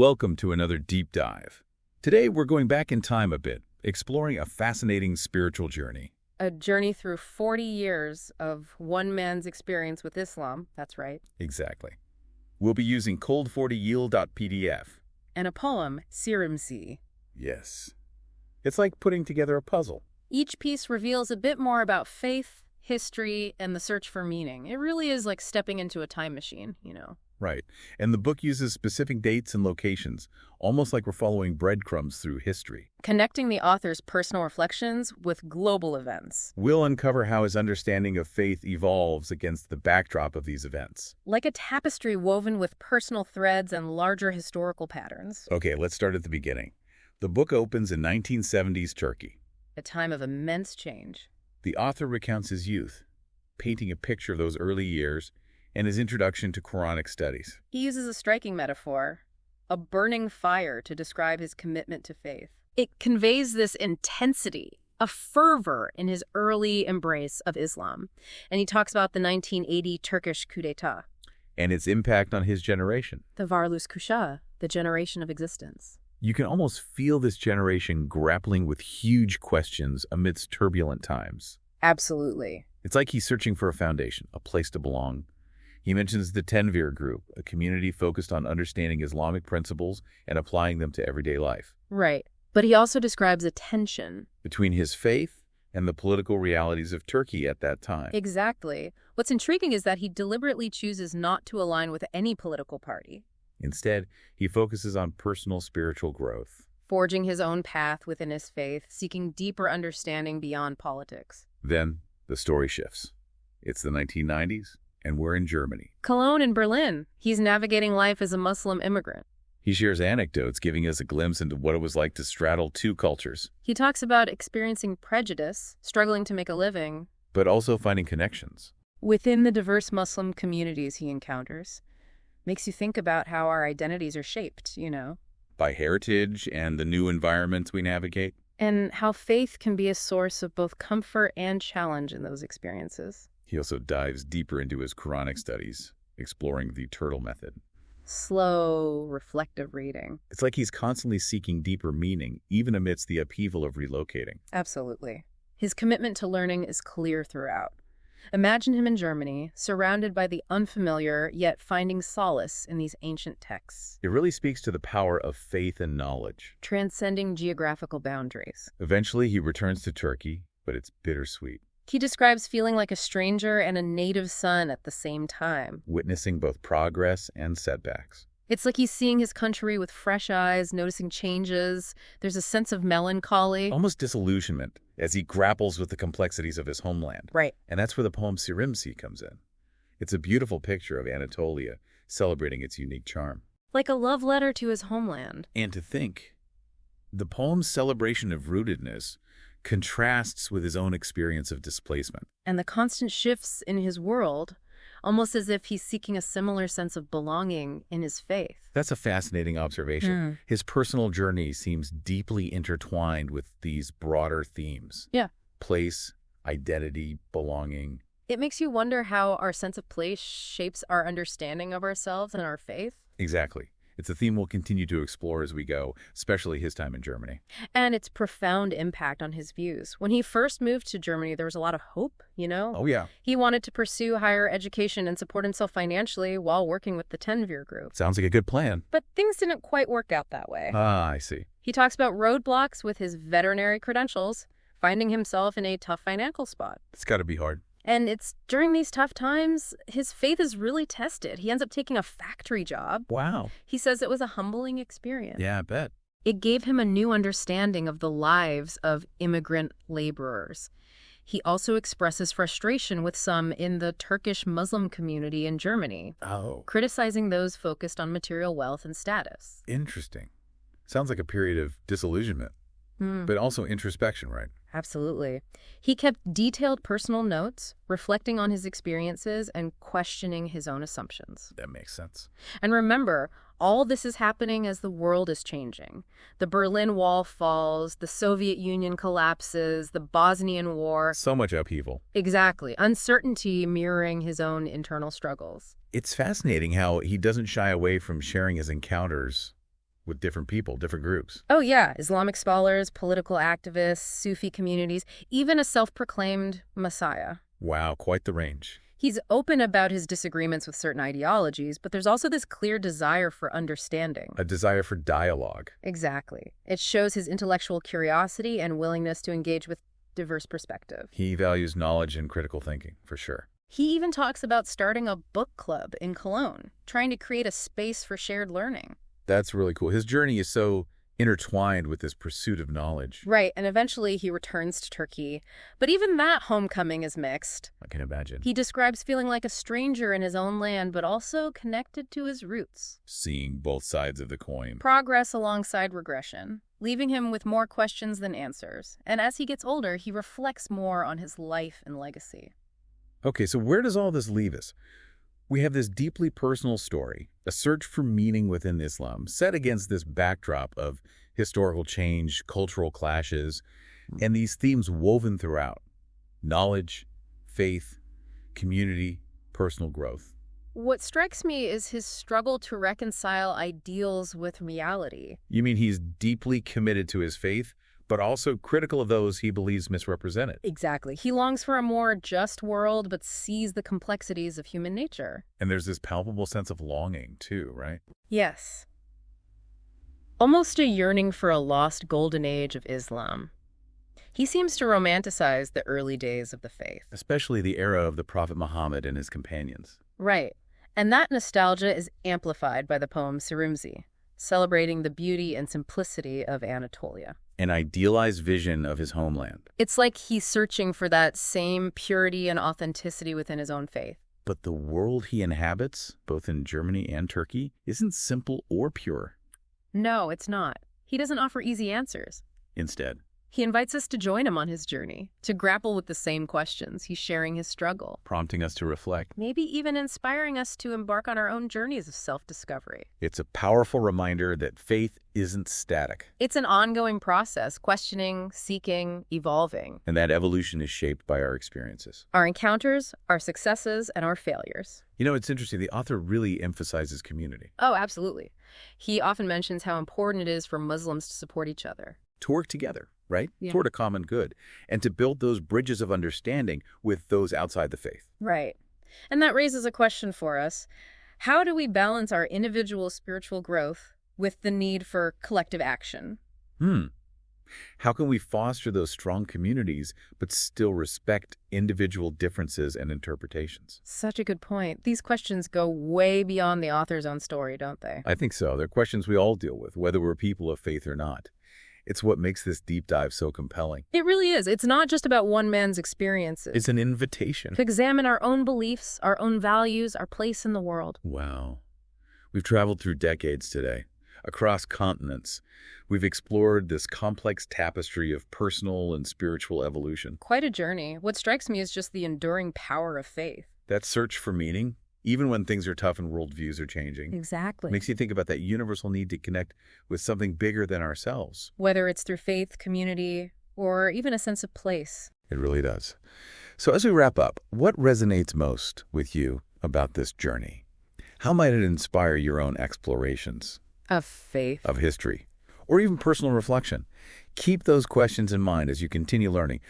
Welcome to another deep dive. Today we're going back in time a bit, exploring a fascinating spiritual journey. A journey through 40 years of one man's experience with Islam, that's right. Exactly. We'll be using cold40yield.pdf. And a poem, silmese. Yes. It's like putting together a puzzle. Each piece reveals a bit more about faith, history, and the search for meaning. It really is like stepping into a time machine, you know. Right. And the book uses specific dates and locations, almost like we're following breadcrumbs through history. Connecting the author's personal reflections with global events. We'll uncover how his understanding of faith evolves against the backdrop of these events. Like a tapestry woven with personal threads and larger historical patterns. Okay, let's start at the beginning. The book opens in 1970s Turkey. A time of immense change. The author recounts his youth, painting a picture of those early years and his introduction to Quranic studies. He uses a striking metaphor, a burning fire, to describe his commitment to faith. It conveys this intensity, a fervor in his early embrace of Islam. And he talks about the 1980 Turkish coup d'etat. And its impact on his generation. The Varolus Kuşağı, the generation of existence. You can almost feel this generation grappling with huge questions amidst turbulent times. Absolutely. It's like he's searching for a foundation, a place to belong. He mentions the Tenvir group, a community focused on understanding Islamic principles and applying them to everyday life. Right. But he also describes a tension between his faith and the political realities of Turkey at that time. Exactly. What's intriguing is that he deliberately chooses not to align with any political party. Instead, he focuses on personal spiritual growth. Forging his own path within his faith, seeking deeper understanding beyond politics. Then, the story shifts. It's the 1990s. And we're in Germany. Cologne and Berlin. He's navigating life as a Muslim immigrant. He shares anecdotes, giving us a glimpse into what it was like to straddle two cultures. He talks about experiencing prejudice, struggling to make a living, but also finding connections within the diverse Muslim communities he encounters. Makes you think about how our identities are shaped, you know. By heritage and the new environments we navigate. And how faith can be a source of both comfort and challenge in those experiences. He also dives deeper into his Quranic studies, exploring the turtle method. Slow, reflective reading. It's like he's constantly seeking deeper meaning, even amidst the upheaval of relocating. Absolutely. His commitment to learning is clear throughout. Imagine him in Germany, surrounded by the unfamiliar, yet finding solace in these ancient texts. It really speaks to the power of faith and knowledge. Transcending geographical boundaries. Eventually, he returns to Turkey, but it's bittersweet. He describes feeling like a stranger and a native son at the same time. Witnessing both progress and setbacks. It's like he's seeing his country with fresh eyes, noticing changes. There's a sense of melancholy. Almost disillusionment as he grapples with the complexities of his homeland. Right. And that's where the poem silmese comes in. It's a beautiful picture of Anatolia, celebrating its unique charm. Like a love letter to his homeland. And to think, the poem's celebration of rootedness contrasts with his own experience of displacement. And the constant shifts in his world, almost as if he's seeking a similar sense of belonging in his faith. That's a fascinating observation. His personal journey seems deeply intertwined with these broader themes. Yeah. Place, identity, belonging. It makes you wonder how our sense of place shapes our understanding of ourselves and our faith. Exactly. It's a theme we'll continue to explore as we go, especially his time in Germany. And its profound impact on his views. When he first moved to Germany, there was a lot of hope, you know? Oh, yeah. He wanted to pursue higher education and support himself financially while working with the Tenvir group. Sounds like a good plan. But things didn't quite work out that way. Ah, I see. He talks about roadblocks with his veterinary credentials, finding himself in a tough financial spot. It's got to be hard. And it's during these tough times, his faith is really tested. He ends up taking a factory job. Wow. He says it was a humbling experience. Yeah, I bet. It gave him a new understanding of the lives of immigrant laborers. He also expresses frustration with some in the Turkish Muslim community in Germany, criticizing those focused on material wealth and status. Interesting. Sounds like a period of disillusionment, but also introspection, right? Absolutely. He kept detailed personal notes, reflecting on his experiences and questioning his own assumptions. That makes sense. And remember, all this is happening as the world is changing. The Berlin Wall falls, the Soviet Union collapses, the Bosnian War. So much upheaval. Exactly. Uncertainty mirroring his own internal struggles. It's fascinating how he doesn't shy away from sharing his encounters with different people, different groups. Oh, yeah. Islamic scholars, political activists, Sufi communities, even a self-proclaimed messiah. Wow, quite the range. He's open about his disagreements with certain ideologies, but there's also this clear desire for understanding. A desire for dialogue. Exactly. It shows his intellectual curiosity and willingness to engage with diverse perspective. He values knowledge and critical thinking, for sure. He even talks about starting a book club in Cologne, trying to create a space for shared learning. That's really cool. His journey is so intertwined with this pursuit of knowledge. Right, and eventually he returns to Turkey. But even that homecoming is mixed. I can imagine. He describes feeling like a stranger in his own land, but also connected to his roots. Seeing both sides of the coin. Progress alongside regression, leaving him with more questions than answers. And as he gets older, he reflects more on his life and legacy. Okay, so where does all this leave us? We have this deeply personal story, a search for meaning within Islam, set against this backdrop of historical change, cultural clashes, and these themes woven throughout: knowledge, faith, community, personal growth. What strikes me is his struggle to reconcile ideals with reality. You mean he's deeply committed to his faith, but also critical of those he believes misrepresent it? Exactly. He longs for a more just world, but sees the complexities of human nature. And there's this palpable sense of longing, too, right? Yes. Almost a yearning for a lost golden age of Islam. He seems to romanticize the early days of the faith. Especially the era of the Prophet Muhammad and his companions. Right. And that nostalgia is amplified by the poem Sirumzi, celebrating the beauty and simplicity of Anatolia. An idealized vision of his homeland. It's like he's searching for that same purity and authenticity within his own faith. But the world he inhabits, both in Germany and Turkey, isn't simple or pure. No, it's not. He doesn't offer easy answers. Instead, he invites us to join him on his journey, to grapple with the same questions. He's sharing his struggle, prompting us to reflect. Maybe even inspiring us to embark on our own journeys of self-discovery. It's a powerful reminder that faith isn't static. It's an ongoing process, questioning, seeking, evolving. And that evolution is shaped by our experiences. Our encounters, our successes, and our failures. You know, it's interesting. The author really emphasizes community. Oh, absolutely. He often mentions how important it is for Muslims to support each other. To work together, right? Yeah. Toward a common good. And to build those bridges of understanding with those outside the faith. Right. And that raises a question for us. How do we balance our individual spiritual growth with the need for collective action? How can we foster those strong communities but still respect individual differences and interpretations? Such a good point. These questions go way beyond the author's own story, don't they? I think so. They're questions we all deal with, whether we're people of faith or not. It's what makes this deep dive so compelling. It really is. It's not just about one man's experiences. It's an invitation to examine our own beliefs, our own values, our place in the world. Wow. We've traveled through decades today, across continents. We've explored this complex tapestry of personal and spiritual evolution. Quite a journey. What strikes me is just the enduring power of faith. That search for meaning, even when things are tough and worldviews are changing. Exactly. Makes you think about that universal need to connect with something bigger than ourselves. Whether it's through faith, community, or even a sense of place. It really does. So as we wrap up, what resonates most with you about this journey? How might it inspire your own explorations? Of faith. Of history. Or even personal reflection? Keep those questions in mind as you continue learning.